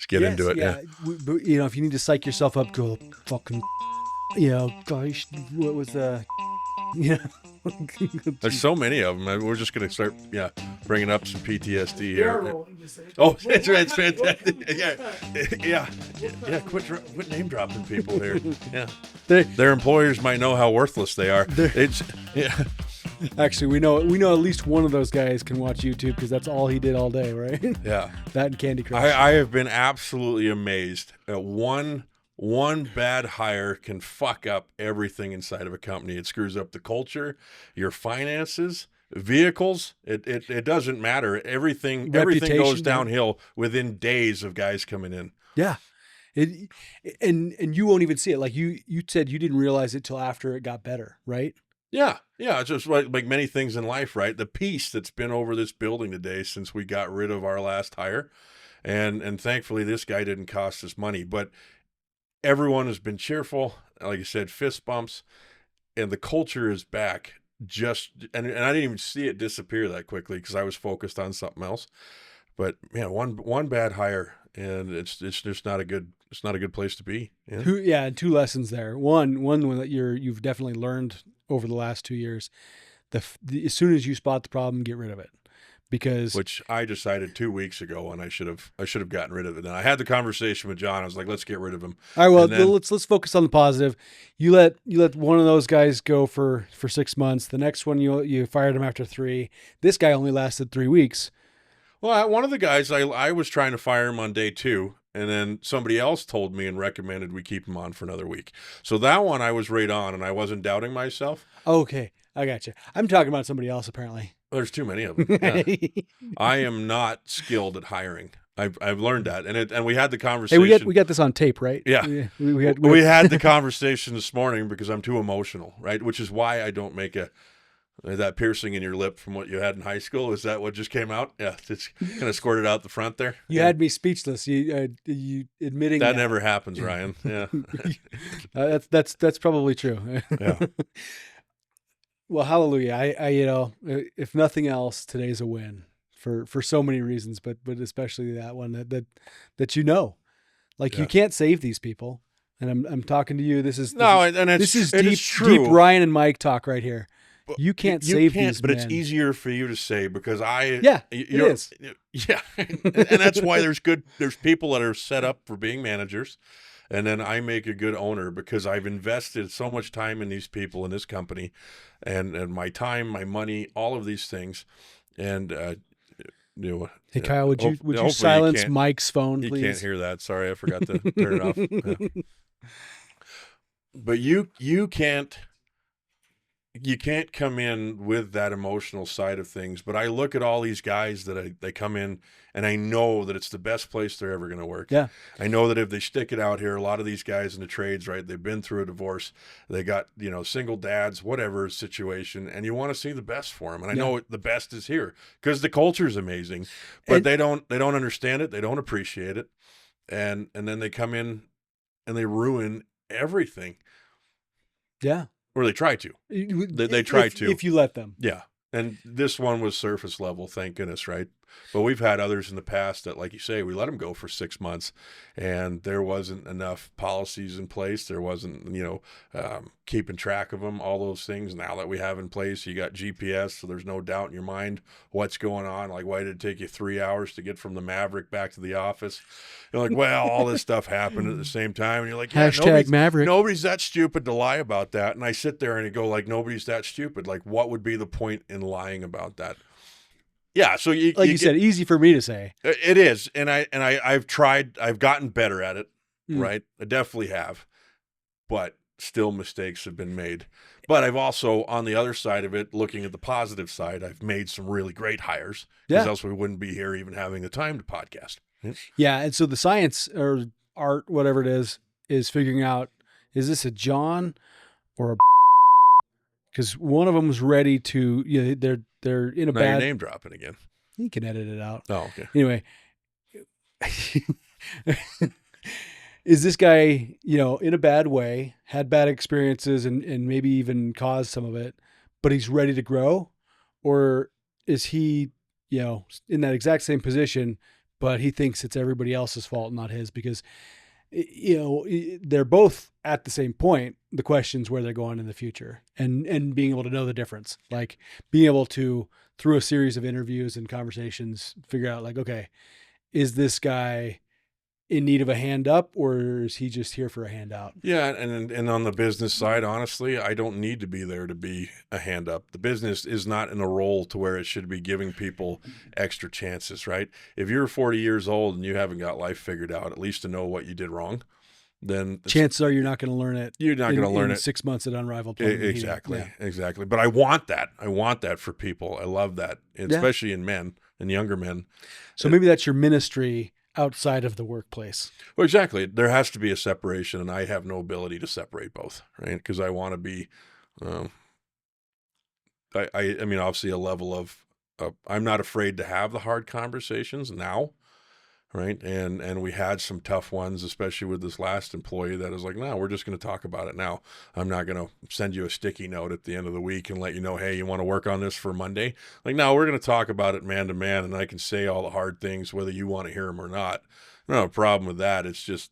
Just get into it. Yeah. But, if you need to psych yourself up, go fucking, gosh, what was you There's so many of them. We're just going to start, bringing up some PTSD here. Oh, it's right. It's fantastic. Yeah. Quit name dropping people here. Yeah. Their employers might know how worthless they are. Actually, we know at least one of those guys can watch YouTube because that's all he did all day, right? Yeah. That and Candy Crush. I have been absolutely amazed at one bad hire can fuck up everything inside of a company. It screws up the culture, your finances, vehicles. It doesn't matter. Everything goes downhill within days of guys coming in. Yeah. And you won't even see it. Like you said, you didn't realize it till after it got better, right? Yeah. It's just like many things in life, right? The peace that's been over this building today since we got rid of our last hire. And thankfully this guy didn't cost us money, but everyone has been cheerful. Like I said, fist bumps, and the culture is back. And I didn't even see it disappear that quickly because I was focused on something else. But one bad hire, and it's just not a good place to be. Yeah. Two lessons there. One that you've definitely learned over the last 2 years. As soon as you spot the problem, get rid of it. Which I decided 2 weeks ago, and I should have gotten rid of it. And I had the conversation with John. I was like, let's get rid of him. All right, well, let's focus on the positive. You let one of those guys go for 6 months. The next one you fired him after 3. This guy only lasted 3 weeks. Well, one of the guys I was trying to fire him on day 2, and then somebody else told me and recommended we keep him on for another week. So that one I was right on, and I wasn't doubting myself. Okay, I got you. I'm talking about somebody else apparently. There's too many of them. Yeah. I am not skilled at hiring. I've learned that, and we had the conversation. Hey, we got this on tape, right? Yeah, we had the conversation this morning because I'm too emotional, right? Which is why I don't make that piercing in your lip from what you had in high school. Is that what just came out? Yeah, it's kind of squirted out the front there. You had me speechless. You admitting that never happens, Ryan. Yeah, that's probably true. Yeah. Well, hallelujah. I if nothing else, today's a win for so many reasons, but especially that one that you can't save these people. And I'm talking to you. This is deep Ryan and Mike talk right here. You can't save these but men. It's easier for you to say because it is. Yeah. And that's why there's people that are set up for being managers. And then I make a good owner because I've invested so much time in these people in this company and my time, my money, all of these things. And, hey, Kyle, would you silence Mike's phone, please? You can't hear that. Sorry, I forgot to turn it off. Yeah. But you can't come in with that emotional side of things. But I look at all these guys that they come in, and I know that it's the best place they're ever going to work. Yeah. I know that if they stick it out here, a lot of these guys in the trades, right, they've been through a divorce. They got, single dads, whatever situation, and you want to see the best for them. And I know the best is here because the culture is amazing, but they don't understand it. They don't appreciate it. And then they come in and they ruin everything. Yeah. Or they try to. They try to. If you let them. Yeah. And this one was surface level, thank goodness, right? But we've had others in the past that, like you say, we let them go for 6 months, and there wasn't enough policies in place. There wasn't, keeping track of them, all those things. Now that we have in place, you got GPS, so there's no doubt in your mind what's going on. Like, why did it take you 3 hours to get from the Maverick back to the office? You're like, well, all this stuff happened at the same time. And you're like, hashtag Maverick. Nobody's that stupid to lie about that. And I sit there and I go, like, nobody's that stupid. Like, what would be the point in lying about that? Yeah, so you said, easy for me to say. It is, and I've tried. I've gotten better at it, right? I definitely have, but still mistakes have been made. But I've also, on the other side of it, looking at the positive side, I've made some really great hires because else we wouldn't be here even having the time to podcast. Yeah, and so the science or art, whatever it is figuring out, is this a John or a? Because one of them was ready to, they're in a now bad. You're name dropping again. You can edit it out. Oh, okay. Anyway, is this guy, in a bad way, had bad experiences and maybe even caused some of it, but he's ready to grow? Or is he, in that exact same position, but he thinks it's everybody else's fault, not his, because they're both at the same point. The question's where they're going in the future, and being able to know the difference, like being able to, through a series of interviews and conversations, figure out like, okay, is this guy in need of a hand up, or is he just here for a handout? Yeah, and on the business side, honestly, I don't need to be there to be a hand up. The business is not in a role to where it should be giving people extra chances, right? If you're 40 years old and you haven't got life figured out, at least to know what you did wrong, then chances are you're not going to learn it. You're not going to learn it 6 months at Unrivaled. Exactly. But I want that. I want that for people. I love that, especially in men and younger men. So maybe that's your ministry outside of the workplace. Well, exactly. There has to be a separation, and I have no ability to separate both, right? Because I want to be, I mean, obviously a level of, I'm not afraid to have the hard conversations now, right? And we had some tough ones, especially with this last employee that is like, no, we're just going to talk about it now. I'm not going to send you a sticky note at the end of the week and let you know, hey, you want to work on this for Monday? Like, no, we're going to talk about it man to man, and I can say all the hard things, whether you want to hear them or not. No problem with that. It's just,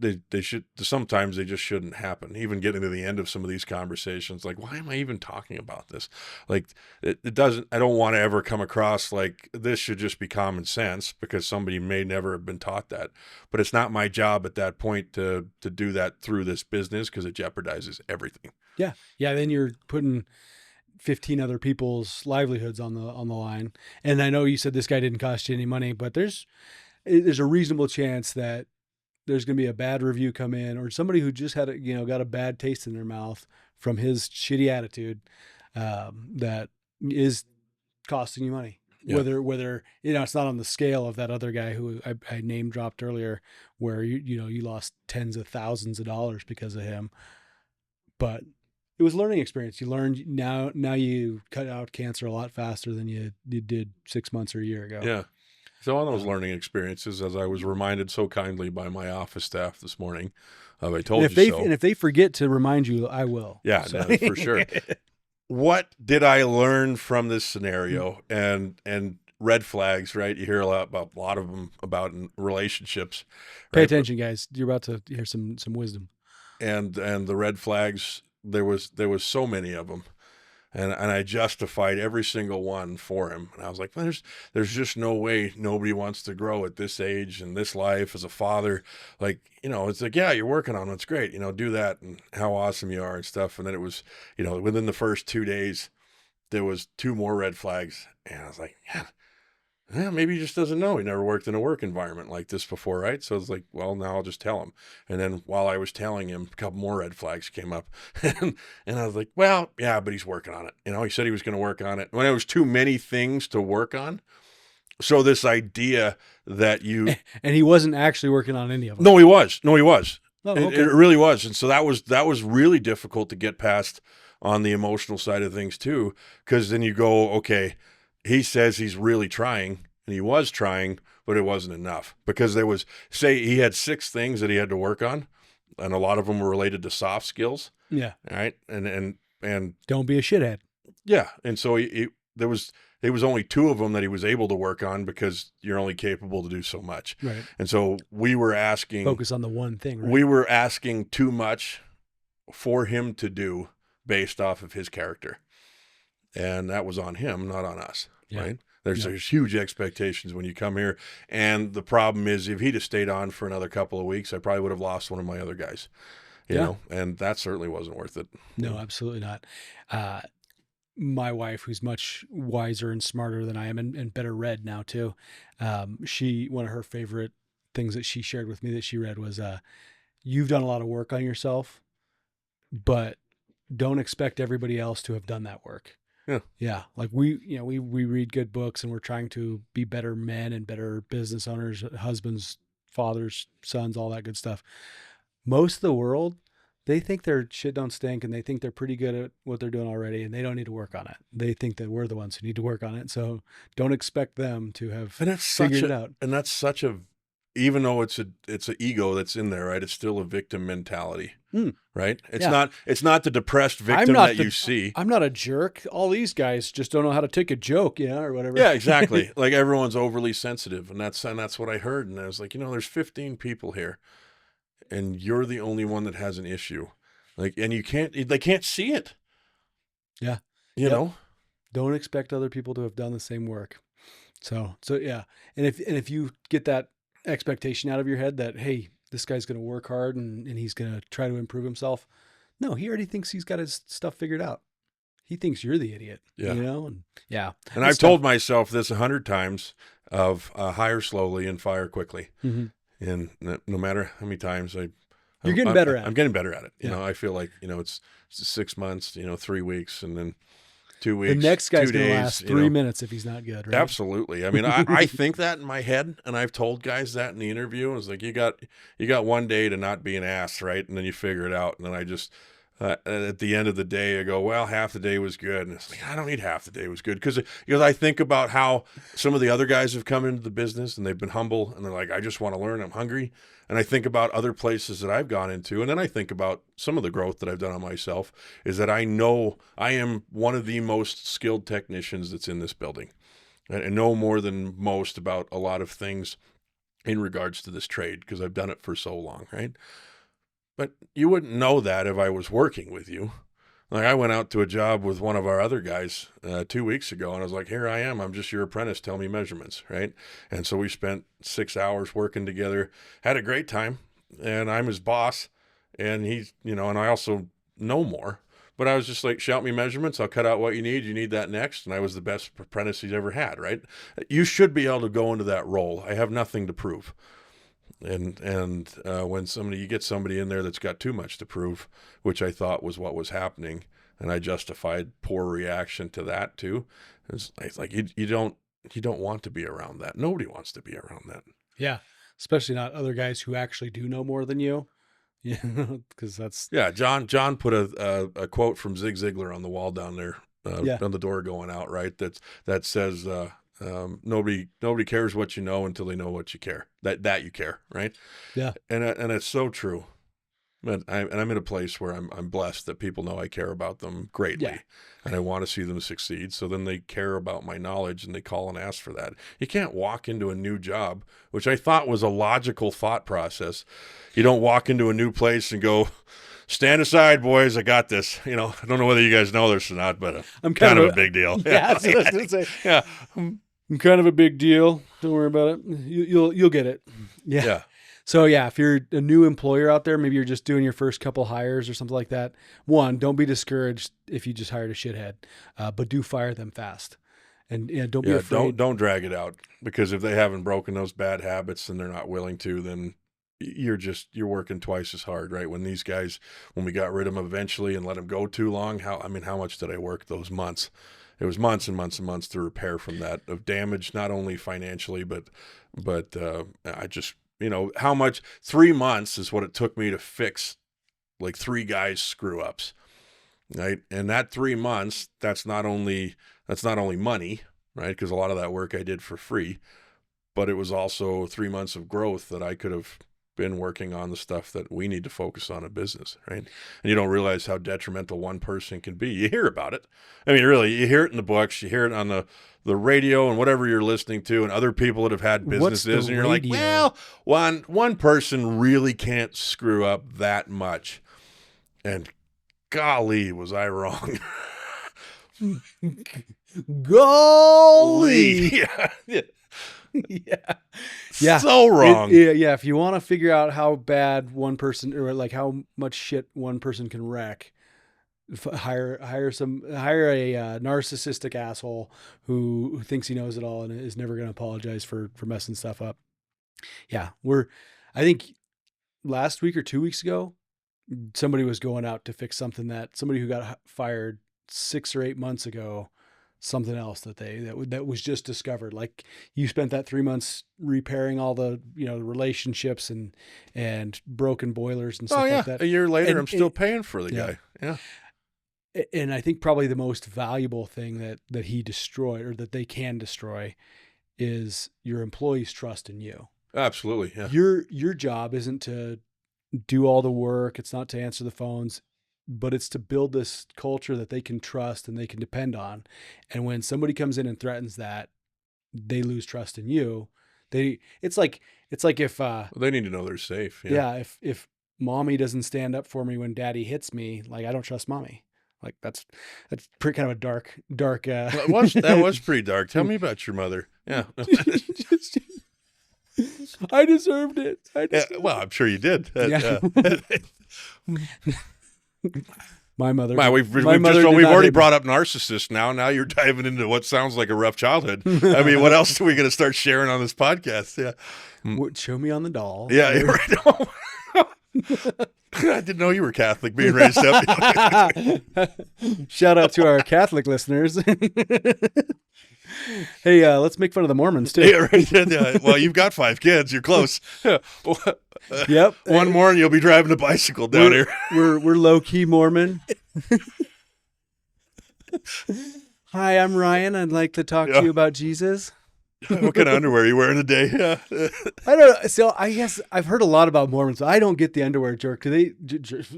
they should, sometimes they just shouldn't happen. Even getting to the end of some of these conversations, like, why am I even talking about this? Like, it doesn't, I don't want to ever come across like this should just be common sense, because somebody may never have been taught that. But it's not my job at that point to do that through this business, because it jeopardizes everything. Yeah. Then you're putting 15 other people's livelihoods on the line. And I know you said this guy didn't cost you any money, but there's a reasonable chance that there's going to be a bad review come in, or somebody who just had got a bad taste in their mouth from his shitty attitude, that is costing you money. Yeah. Whether it's not on the scale of that other guy who I name dropped earlier, where you lost tens of thousands of dollars because of him, but it was a learning experience. You learned, now you cut out cancer a lot faster than you did 6 months or a year ago. Yeah. So on those learning experiences, as I was reminded so kindly by my office staff this morning, I told you so. And if they forget to remind you, I will. Yeah, so. No, for sure. What did I learn from this scenario? And red flags, right? You hear a lot of them about in relationships. Right? Pay attention, guys. You're about to hear some wisdom. And the red flags, there was so many of them. And I justified every single one for him. And I was like, well, there's just no way nobody wants to grow at this age and this life as a father. Like, it's like, yeah, you're working on it. It's great. Do that, and how awesome you are and stuff. And then it was, within the first 2 days, there was 2 more red flags. And I was like, yeah, maybe he just doesn't know. He never worked in a work environment like this before, right? So it's like, well, now I'll just tell him. And then while I was telling him, a couple more red flags came up. And I was like, well, yeah, but he's working on it. He said he was going to work on it. When it was too many things to work on. So this idea that you... And he wasn't actually working on any of them. No, he was. Oh, okay. It really was. And so that was really difficult to get past on the emotional side of things too. Because then you go, okay, he says he's really trying, and he was trying, but it wasn't enough, because there was, say he had 6 things that he had to work on, and a lot of them were related to soft skills. Yeah. Right. And don't be a shithead. Yeah. And so there was only 2 of them that he was able to work on, because you're only capable to do so much. Right. And so we were asking, focus on the one thing, right? We were asking too much for him to do based off of his character. And that was on him, not on us, right? There's huge expectations when you come here. And the problem is, if he'd have stayed on for another couple of weeks, I probably would have lost one of my other guys, you know, and that certainly wasn't worth it. No, absolutely not. My wife, who's much wiser and smarter than I am, and better read now too. One of her favorite things that she shared with me that she read was, you've done a lot of work on yourself, but don't expect everybody else to have done that work. Yeah. Like we read good books, and we're trying to be better men and better business owners, husbands, fathers, sons, all that good stuff. Most of the world, they think their shit don't stink, and they think they're pretty good at what they're doing already, and they don't need to work on it. They think that we're the ones who need to work on it. So don't expect them to have figured it out. And that's such a even though it's an ego that's in there, right? It's still a victim mentality, right? It's not the depressed victim that you see. I'm not a jerk. All these guys just don't know how to take a joke, or whatever. Yeah, exactly. Like everyone's overly sensitive, and that's what I heard. And I was like, there's 15 people here, and you're the only one that has an issue. Like, and they can't see it. Yeah. You know? Don't expect other people to have done the same work. So yeah. And if you get that expectation out of your head that, hey, this guy's going to work hard and he's going to try to improve himself. No, he already thinks he's got his stuff figured out. He thinks you're the idiot, And And I've told myself this 100 times of hire slowly and fire quickly. Mm-hmm. And no matter how many times you're getting better at it. I'm getting better at it. I feel like, it's 6 months, 3 weeks, and then 2 weeks. The next guy's 2 going to days, last 3 minutes if he's not good, right? Absolutely. I mean, I think that in my head, and I've told guys that in the interview. It's like, you got 1 day to not be an ass, right? And then you figure it out. And then I just, at the end of the day, I go, well, half the day was good. And it's like, I don't need half the day was good. Because I think about how some of the other guys have come into the business and they've been humble and they're like, I just want to learn. I'm hungry. And I think about other places that I've gone into. And then I think about some of the growth that I've done on myself is that I know I am one of the most skilled technicians that's in this building. And I know more than most about a lot of things in regards to this trade because I've done it for so long, right? But you wouldn't know that if I was working with you. Like, I went out to a job with one of our other guys 2 weeks ago, and I was like, here I am. I'm just your apprentice. Tell me measurements, right? And so we spent 6 hours working together, had a great time, and I'm his boss, and he's, and I also know more. But I was just like, shout me measurements. I'll cut out what you need. You need that next. And I was the best apprentice he's ever had, right? You should be able to go into that role. I have nothing to prove. And when you get somebody in there that's got too much to prove, which I thought was what was happening, and I justified poor reaction to that too. It's like you don't want to be around that. Nobody wants to be around that. Yeah, especially not other guys who actually do know more than you. Yeah, because that's John put a quote from Zig Ziglar on the wall down there on the door going out, right? That says. Nobody cares what you know until they know what you care. That you care, right? Yeah. And it's so true. But I'm in a place where I'm blessed that people know I care about them greatly, and I want to see them succeed. So then they care about my knowledge and they call and ask for that. You can't walk into a new job, which I thought was a logical thought process. You don't walk into a new place and go, stand aside, boys. I got this. I don't know whether you guys know this or not, but I'm kind of a big deal. Yeah, that's what I was going to say. Yeah. I'm kind of a big deal. Don't worry about it. You'll get it. Yeah. So if you're a new employer out there, maybe you're just doing your first couple hires or something like that. One, don't be discouraged if you just hired a shithead, but do fire them fast. And don't be afraid. Don't drag it out, because if they haven't broken those bad habits and they're not willing to, then you're working twice as hard, right? When we got rid of them eventually and let them go too long, how much did I work those months? It was months and months and months to repair from that, of damage, not only financially, but I just, how much, 3 months is what it took me to fix like 3 guys' screw ups, right? And that 3 months, that's not only money, right? Because a lot of that work I did for free, but it was also 3 months of growth that I could have been working on the stuff that we need to focus on in business, right? And you don't realize how detrimental one person can be. You hear about it. I mean, really, you hear it in the books, you hear it on the radio and whatever you're listening to, and other people that have had businesses, and you're like, well, one person really can't screw up that much. And golly, was I wrong. Golly. Yeah. So wrong. If you want to figure out how bad one person, or like how much shit one person can wreck, hire a narcissistic asshole who thinks he knows it all and is never going to apologize for messing stuff up. Yeah. I think last week or 2 weeks ago, somebody was going out to fix something that somebody who got fired 6 or 8 months ago, something else that was just discovered. Like, you spent that 3 months repairing all the, relationships and broken boilers and stuff like that. A year later, I'm still paying for the guy. Yeah. And I think probably the most valuable thing that he destroyed, or that they can destroy, is your employees' trust in you. Absolutely. Yeah. Your job isn't to do all the work. It's not to answer the phones, but it's to build this culture that they can trust and they can depend on. And when somebody comes in and threatens that, they lose trust in you. It's like if They need to know they're safe. if mommy doesn't stand up for me when daddy hits me, like I don't trust mommy. Like that's pretty kind of a dark. That was pretty dark. Tell me about your mother. Yeah. I deserved it. Well, I'm sure you did. My mother. We've already brought up narcissists now. Now you're diving into what sounds like a rough childhood. I mean, what else are we going to start sharing on this podcast? Yeah. Show me on the doll. Yeah. Right. I didn't know you were Catholic being raised up. Shout out to our Catholic listeners. Hey, let's make fun of the Mormons too. Yeah, right. Yeah. Well, you've got 5 kids. You're close. Yep. One more and you'll be driving a bicycle down here. We're low key Mormon. Hi, I'm Ryan. I'd like to talk to you about Jesus. What kind of underwear are you wearing today? Yeah. I don't know. So I guess I've heard a lot about Mormons. I don't get the underwear jerk. Do they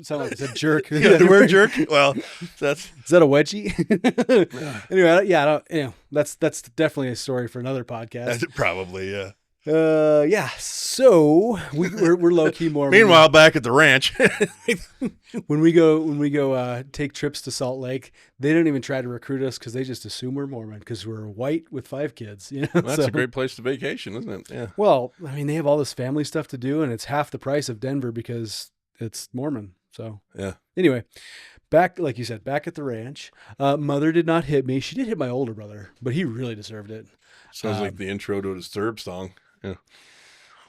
sound like it's a jerk? The underwear jerk? Well, is that a wedgie? Anyway, yeah, I don't, that's definitely a story for another podcast. Probably, yeah. Yeah. So we're low key Mormon. Meanwhile, back at the ranch, when we go take trips to Salt Lake, they don't even try to recruit us because they just assume we're Mormon because we're white with 5 kids. Well, that's a great place to vacation, isn't it? Yeah. Well, I mean, they have all this family stuff to do, and it's half the price of Denver because it's Mormon. So yeah. Anyway, back like you said, back at the ranch. Mother did not hit me. She did hit my older brother, but he really deserved it. Sounds like the intro to a Disturb song. Yeah.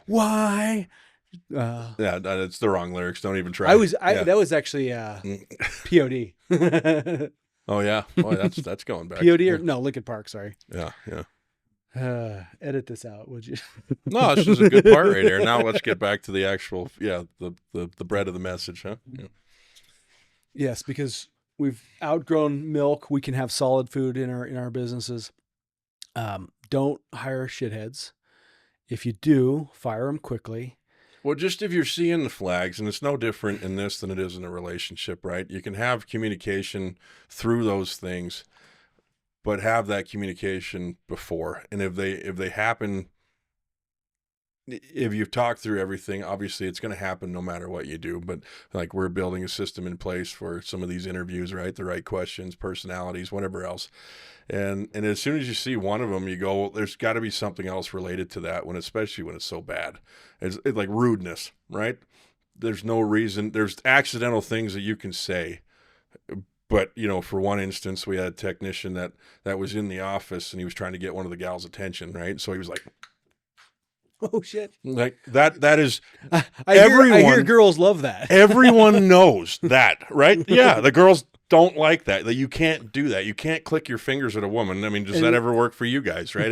Why? Yeah, it's the wrong lyrics. Don't even try. That was actually POD. Oh yeah. Oh, that's going back. POD or no, Lincoln Park. Sorry. Yeah. Edit this out, would you? No, this is a good part right here. Now let's get back to the actual, the bread of the message, huh? Yeah. Yes, because we've outgrown milk. We can have solid food in our businesses. Don't hire shitheads. If you do, fire them quickly. Well, just if you're seeing the flags, and it's no different in this than it is in a relationship, right? You can have communication through those things, but have that communication before. And if they happen, if you've talked through everything, obviously it's going to happen no matter what you do. But like we're building a system in place for some of these interviews, right? The right questions, personalities, whatever else. And as soon as you see one of them, you go, there's got to be something else related to that one, especially when it's so bad. It's like rudeness, right? There's no reason. There's accidental things that you can say. But, for one instance, we had a technician that was in the office and he was trying to get one of the gals' attention, right? So he was like, oh shit! Like that is. I hear girls love that. Everyone knows that, right? Yeah, the girls don't like that. That you can't do that. You can't click your fingers at a woman. I mean, does that ever work for you guys? Right?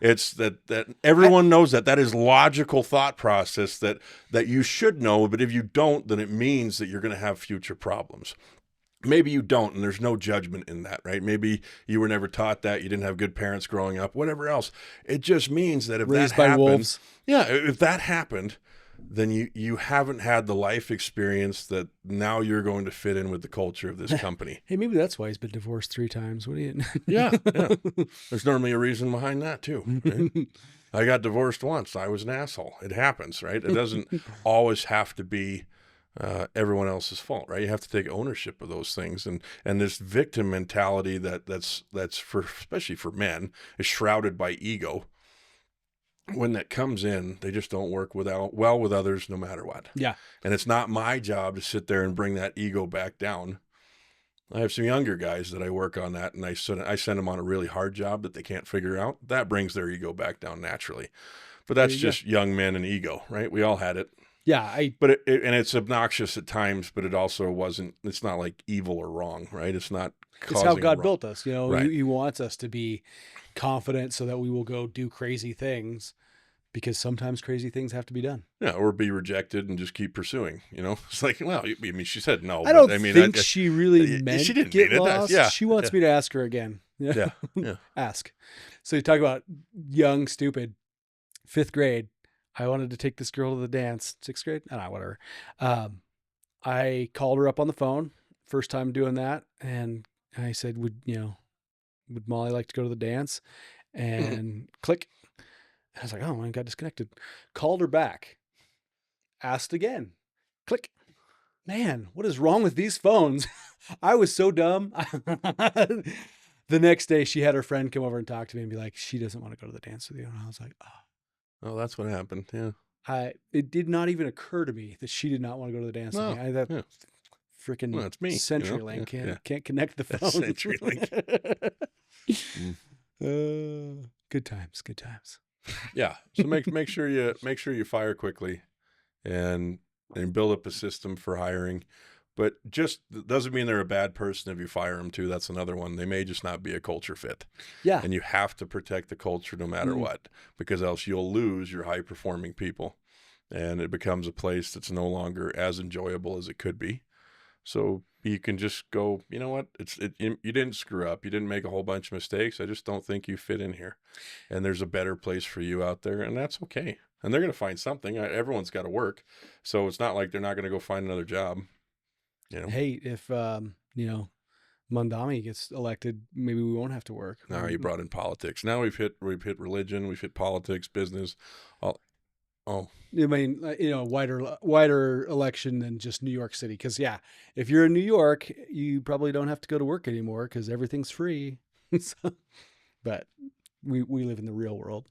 It's that everyone knows that is logical thought process that you should know. But if you don't, then it means that you're going to have future problems. Maybe you don't, and there's no judgment in that, right? Maybe you were never taught that, you didn't have good parents growing up, whatever else. It just means that if raised that by happened, wolves. Yeah, if that happened, then you haven't had the life experience that now you're going to fit in with the culture of this company. Hey, maybe that's why he's been divorced 3 times. What do you? Yeah. There's normally a reason behind that too. Right? I got divorced once. I was an asshole. It happens, right? It doesn't always have to be everyone else's fault, right? You have to take ownership of those things, and this victim mentality that's for, especially for men, is shrouded by ego. When that comes in, they just don't work well with others, no matter what. Yeah, and it's not my job to sit there and bring that ego back down. I have some younger guys that I work on that, and I send them on a really hard job that they can't figure out. That brings their ego back down naturally, but that's just young men and ego, right? We all had it. Yeah, but it's obnoxious at times, but it also wasn't. It's not like evil or wrong, right? It's not. It's how God built us. Right. He wants us to be confident so that we will go do crazy things, because sometimes crazy things have to be done. Yeah, or be rejected and just keep pursuing. It's like, well, I mean, she said no. I don't think she really meant she didn't get mean lost. Yeah, she wants me to ask her again. Yeah. Ask. So you talk about young, stupid, 5th grade. I wanted to take this girl to the dance, 6th grade. I don't know, whatever. I called her up on the phone, first time doing that. And I said, would Molly like to go to the dance? And click. I was like, oh, I got disconnected. Called her back. Asked again. Click. Man, what is wrong with these phones? I was so dumb. The next day, she had her friend come over and talk to me and be like, she doesn't want to go to the dance with you. And I was like, oh, that's what happened. Yeah. It did not even occur to me that she did not want to go to the dance with me. That freaking it's me. CenturyLink can't connect the phone. CenturyLink. Good times. Yeah. So make sure you fire quickly, and build up a system for hiring. But just doesn't mean they're a bad person if you fire them too. That's another one. They may just not be a culture fit. Yeah. And you have to protect the culture no matter what, because else you'll lose your high performing people, and it becomes a place that's no longer as enjoyable as it could be. So you can just go, you know what? You didn't screw up. You didn't make a whole bunch of mistakes. I just don't think you fit in here. And there's a better place for you out there, and that's okay. And they're going to find something. Everyone's got to work. So it's not like they're not going to go find another job. Hey, if, Mandami gets elected, maybe we won't have to work. Now you brought in politics. Now we've hit religion, we've hit politics, business. I mean, wider election than just New York City. Because if you're in New York, you probably don't have to go to work anymore because everything's free. But we live in the real world.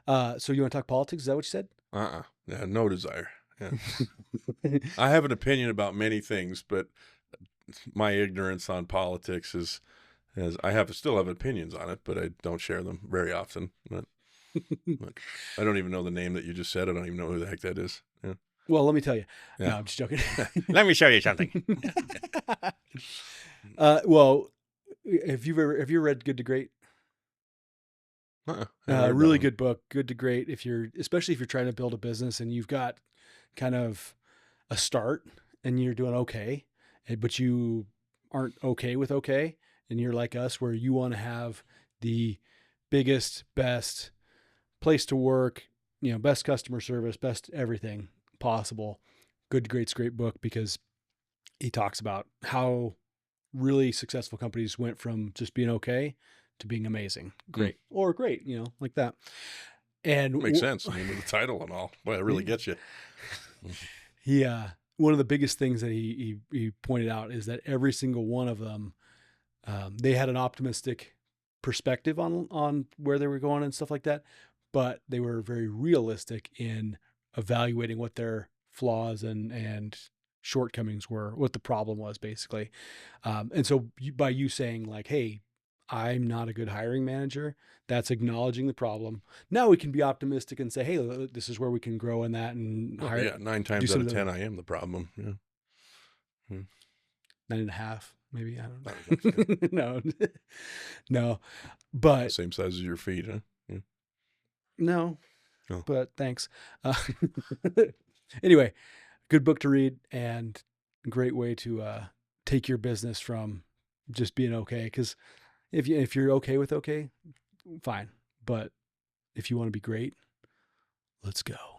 So you want to talk politics? Is that what you said? Yeah, no desire. Yeah. I have an opinion about many things, but my ignorance on politics is still have opinions on it, but I don't share them very often. But I don't even know the name that you just said. I don't even know who the heck that is. Yeah. Well, let me tell you. Yeah. No, I'm just joking. Let me show you something. Well, have you ever read Good to Great? Really good book, Good to Great. Especially if you're trying to build a business and you've got kind of a start and you're doing okay, but you aren't okay with okay, and you're like us where you want to have the biggest, best place to work, best customer service, best everything possible. Good to Great's a great book because he talks about how really successful companies went from just being okay to being amazing, great, or great, like that. And makes sense. I mean, with the title and all, well, it really gets you. One of the biggest things that he pointed out is that every single one of them, they had an optimistic perspective on where they were going and stuff like that, but they were very realistic in evaluating what their flaws and shortcomings were, what the problem was basically. And so by you saying like, hey, I'm not a good hiring manager, that's acknowledging the problem. Now we can be optimistic and say, hey, this is where we can grow in that and hire. Yeah, 9 times out of 10, I am the problem. Yeah. 9.5, maybe. I don't know. No, but same size as your feet, huh? Yeah. No, but thanks. Anyway, good book to read and great way to take your business from just being okay. Because if you're okay with okay, fine. But if you want to be great, let's go.